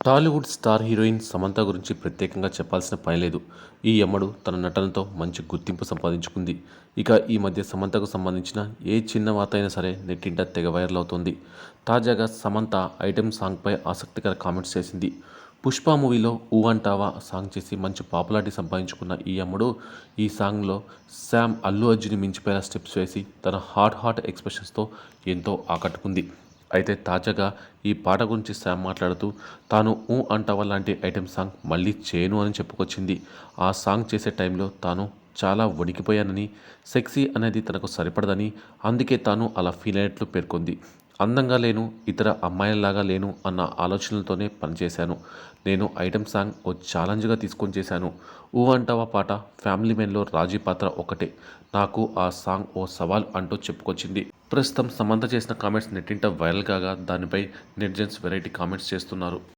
Tollywood star heroine Samantha గురించి ప్రత్యేకంగా చెప్పాల్సిన పని లేదు. ఈ యమ్మడు తన నటనతో మంచి గుర్తింపు సంపాదించుకుంది. ఇక ఈ మధ్య సమంతకు సంబంధించిన ఏ చిన్న వార్త అయినా సరే నెట్టింట తెగ వైరల్ అవుతోంది. తాజాగా సమంత ఐటెం సాంగ్పై ఆసక్తికర కామెంట్స్ చేసింది. పుష్ప మూవీలో ఊ అంటావా సాంగ్ చేసి మంచి పాపులారిటీ సంపాదించుకున్న ఈ యమ్మడు ఈ సాంగ్లో శామ్ అల్లు అర్జున్ని మించిపోయేలా స్టెప్స్ వేసి తన హాట్ ఎక్స్ప్రెషన్స్తో ఎంతో ఆకట్టుకుంది. అయితే తాజాగా ఈ పాట గురించి శామ్ మాట్లాడుతూ తాను ఊ అంటావా లాంటి ఐటెం సాంగ్ మళ్ళీ చేయను అని చెప్పుకొచ్చింది. ఆ సాంగ్ చేసే టైంలో తాను చాలా వణికిపోయానని, సెక్సీ అనేది తనకు సరిపడదని, అందుకే తాను అలా ఫీల్ అయినట్లు పేర్కొంది. అందంగా లేను, ఇతర అమ్మాయిలలాగా లేను అన్న ఆలోచనలతోనే పనిచేశాను. నేను ఐటెం సాంగ్ ఓ ఛాలెంజ్గా తీసుకొని చేశాను. ఊ అంటావా పాట ఫ్యామిలీ మెన్లో రాజీ పాత్ర ఒక్కటే. నాకు ఆ సాంగ్ ఓ సవాల్ అంటూ చెప్పుకొచ్చింది. ప్రస్తుతం సమంత చేసిన కామెంట్స్ నెట్టింట వైరల్ కాగా దానిపై నెటిజన్స్ వెరైటీ కామెంట్స్ చేస్తున్నారు.